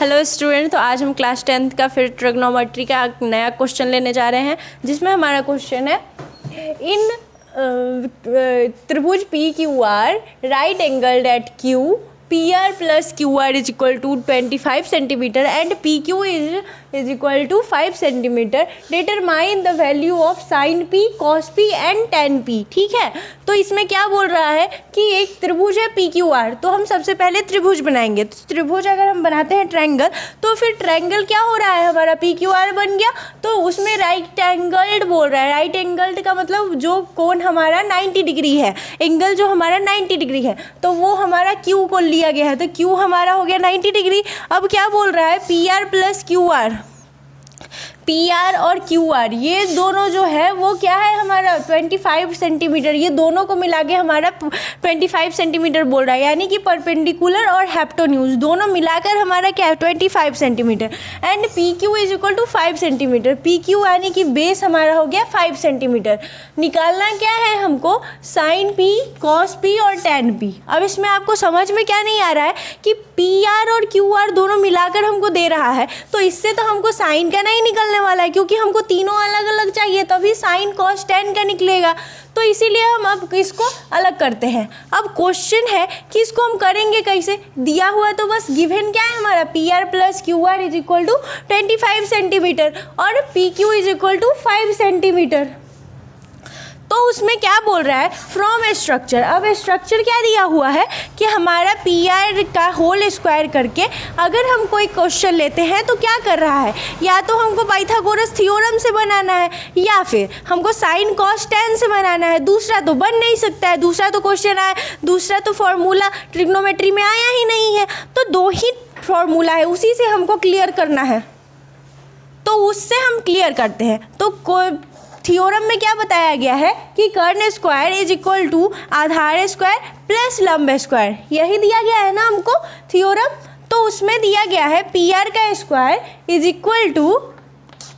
Hello student, तो आज हम क्लास 10th का फिर ट्रिग्नोमेट्री का नया क्वेश्चन लेने जा रहे हैं, जिसमें हमारा क्वेश्चन है इन त्रिभुज P Q R right angled at Q P R plus Q R is equal to 25 centimetre and P Q is equal to 5 centimetre. Determine the value of sine P cos P and tan P. ठीक है, तो इसमें क्या बोल रहा है कि एक त्रिभुज है पी क्यू आर, तो हम सबसे पहले त्रिभुज बनाएंगे। तो त्रिभुज अगर हम बनाते हैं ट्रायंगल, तो फिर ट्रायंगल क्या हो रहा है, हमारा पी क्यू आर बन गया। तो उसमें राइट एंगल्ड बोल रहा है। राइट एंगल्ड का मतलब जो कोण हमारा 90 डिग्री है, एंगल जो हमारा 90 डिग्री है, तो वो हमारा क्यू को लिया गया है। तो क्यू हमारा हो गया 90 डिग्री। अब क्या बोल रहा है, P R plus Q are, P R और क्यू आर ये दोनों जो है वो क्या है हमारा 25 सेंटीमीटर, ये दोनों को मिला के हमारा 25 सेंटीमीटर बोल रहा है, यानी कि परपेंडिकुलर और हेप्टोन्यूज दोनों मिलाकर हमारा क्या है 25 centimetre. And P Q is equal to 5 centimetre, P Q यानी कि बेस हमारा हो गया 5 सेंटीमीटर। निकालना क्या है हमको, साइन पी कॉस पी और टेन पी। अब इसमें आपको समझ में क्या नहीं आ रहा है कि पी आर और क्यू आर दोनों मिलाकर हमको दे रहा है, तो इससे तो हमको साइन का नहीं निकलने वाला है, क्योंकि हमको तीनों अलग अलग चाहिए, तभी साइन कॉस टेन का निकलेगा। तो इसीलिए हम अब इसको अलग करते हैं। अब क्वेश्चन है कि इसको हम करेंगे कैसे। दिया हुआ तो बस गिवन क्या है हमारा, P R plus Q R is equal to 25 centimetre और P Q is equal to 5 centimetre. तो उसमें क्या बोल रहा है, फ्रॉम स्ट्रक्चर। अब स्ट्रक्चर क्या दिया हुआ है कि हमारा पी आर का होल स्क्वायर करके अगर हम कोई क्वेश्चन लेते हैं तो क्या कर रहा है, या तो हमको पाइथागोरस थ्योरम से बनाना है या फिर हमको साइन कॉस टेन से बनाना है। दूसरा तो बन नहीं सकता है, दूसरा तो क्वेश्चन आया, दूसरा तो फॉर्मूला ट्रिग्नोमेट्री में आया ही नहीं है। तो दो ही फॉर्मूला है, उसी से हमको क्लियर करना है, तो उससे हम क्लियर करते हैं। तो थ्योरम में क्या बताया गया है कि कर्ण स्क्वायर इज इक्वल टू आधार स्क्वायर प्लस लंब स्क्वायर, यही दिया गया है ना हमको थ्योरम। तो उसमें दिया गया है पी आर का square is equal to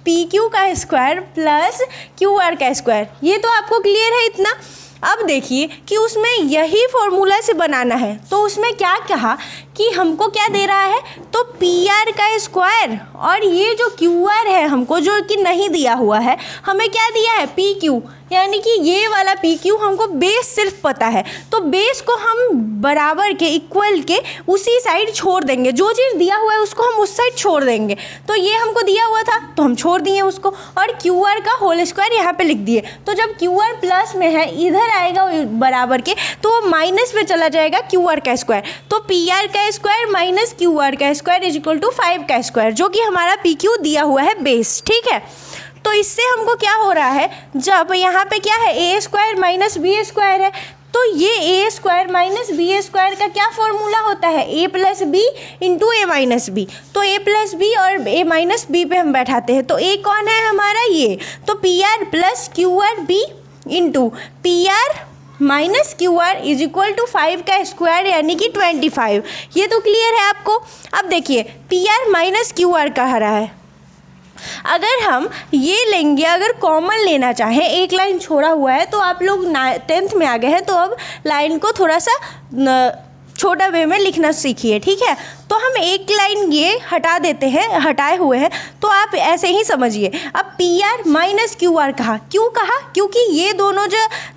P Q का स्क्वायर प्लस क्यू आर का स्क्वायर। ये तो आपको क्लियर है इतना। अब देखिए कि उसमें यही फॉर्मूला से बनाना है, तो उसमें क्या कहा कि हमको क्या दे रहा है, तो पी आर का स्क्वायर और ये जो क्यू आर है हमको जो कि नहीं दिया हुआ है, हमें क्या दिया है पी क्यू, यानी कि ये वाला पी क्यू हमको बेस सिर्फ पता है, तो बेस को हम बराबर के इक्वल के उसी साइड छोड़ देंगे। जो चीज़ दिया हुआ है उसको हम उस साइड छोड़ देंगे। तो ये हमको दिया हुआ था तो हम छोड़ दिए उसको, और क्यू आर का होल स्क्वायर यहाँ पे लिख दिए। तो जब क्यू आर प्लस में है, इधर आएगा बराबर के, तो वो माइनस में चला जाएगा क्यू आर का स्क्वायर। तो पी आर का स्क्वायर माइनस क्यू आर का स्क्वायर इज इक्वल टू 5 का स्क्वायर, जो कि हमारा पी क्यू दिया हुआ है बेस। ठीक है, तो इससे हमको क्या हो रहा है, जब यहाँ पे क्या है ए स्क्वायर माइनस बी स्क्वायर है, तो ये ए स्क्वायर माइनस बी स्क्वायर का क्या फॉर्मूला होता है, ए प्लस बी इंटू ए माइनस बी। तो ए प्लस बी और ए माइनस बी पे हम बैठाते हैं, तो ए कौन है हमारा ये, तो P R plus Q R be into P R minus Q R is equal to 5 का स्क्वायर, यानी कि 25। ये तो क्लियर है आपको। अब देखिए P R minus Q are कह रहा है, अगर हम ये लेंगे, अगर कॉमन लेना चाहें, एक लाइन छोड़ा हुआ है, तो आप लोग 10th में आ गए हैं, तो अब लाइन को थोड़ा सा छोटा वे में लिखना सीखिए। ठीक है, तो हम एक लाइन ये हटा देते हैं, हटाए हुए हैं, तो आप ऐसे ही समझिए। अब P R minus Q are कहा, क्यों कहा, क्योंकि ये दोनों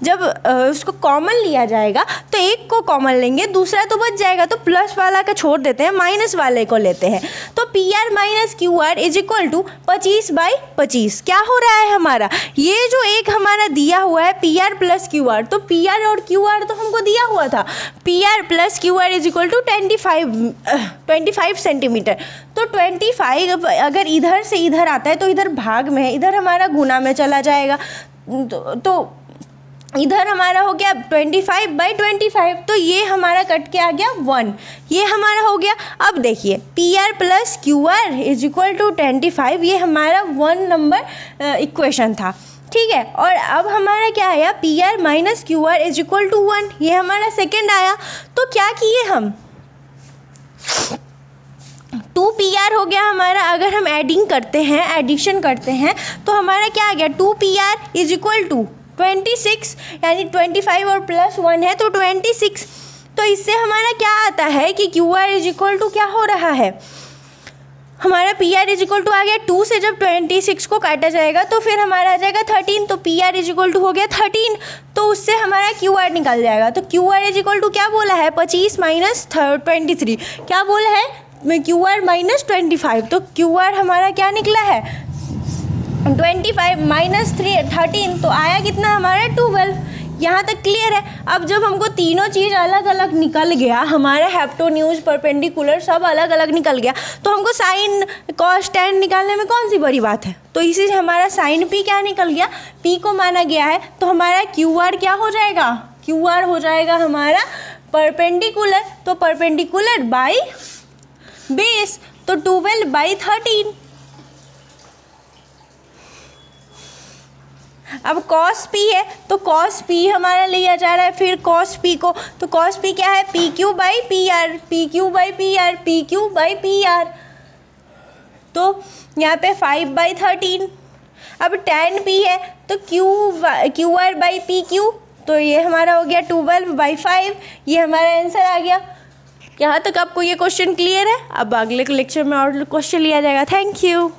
जब उसको कॉमन लिया जाएगा तो एक को कॉमन लेंगे, दूसरा तो बच जाएगा, तो प्लस वाला का छोड़ देते हैं, माइनस वाले को लेते हैं। तो P R minus Q R is equal to 25/25। क्या हो रहा है हमारा, ये जो एक हमारा दिया हुआ है P R plus Q R, तो पी आर और क्यू आर तो हमको दिया हुआ था, P R plus Q R is equal to 25 centimetre. तो 25 अगर इधर से इधर आता है तो इधर भाग में है, इधर हमारा गुना में चला जाएगा, तो इधर हमारा हो गया 25/25, तो ये हमारा कट के आ गया 1, ये हमारा हो गया। अब देखिए P R plus Q R is equal to 25, ये हमारा 1 नंबर इक्वेशन था। ठीक है, और अब हमारा क्या आया, P R minus Q R is equal to 1, ये हमारा सेकेंड आया। तो क्या किए हम, 2 पी आर हो गया हमारा। अगर हम एडिंग करते हैं, एडिशन करते हैं, तो हमारा क्या आ गया, 2 P R is equal to 26, यानी 25 और प्लस 1 है तो 26। तो इससे हमारा क्या आता है कि Q R is equal to क्या हो रहा है, हमारा P R is equal to आ गया 2 से जब 26 को काटा जाएगा तो फिर हमारा आ जाएगा 13, तो P R is equal to हो गया 13, तो उससे हमारा क्यू आर निकल जाएगा। तो Q R is equal to क्या बोला है 25 माइनस 23, क्या बोला है क्यू आर माइनस 25, तो क्यू आर हमारा क्या निकला है 25 माइनस 13, तो आया कितना हमारा 12। यहाँ तक क्लियर है। अब जब हमको तीनों चीज़ अलग अलग निकल गया, हमारा हाइपोटेन्यूज परपेंडिकुलर सब अलग अलग निकल गया, तो हमको साइन कॉस टैन निकालने में कौन सी बड़ी बात है। तो इसी से हमारा साइन पी क्या निकल गया, पी को माना गया है, तो हमारा क्यू आर क्या हो जाएगा, क्यू आर हो जाएगा हमारा परपेंडिकुलर, तो परपेंडिकुलर बाई बेस, तो 12/13। अब cos p है तो cos p हमारा लिया जा रहा है फिर cos p को, तो cos p क्या है P Q by P R, P Q by P R, P Q by P R, तो यहाँ पे 5/13। अब tan p है तो Q R by P Q, तो ये हमारा हो गया 12/5, ये हमारा आंसर आ गया। यहाँ तक आपको ये क्वेश्चन क्लियर है। अब अगले लेक्चर में और क्वेश्चन लिया जाएगा। Thank you.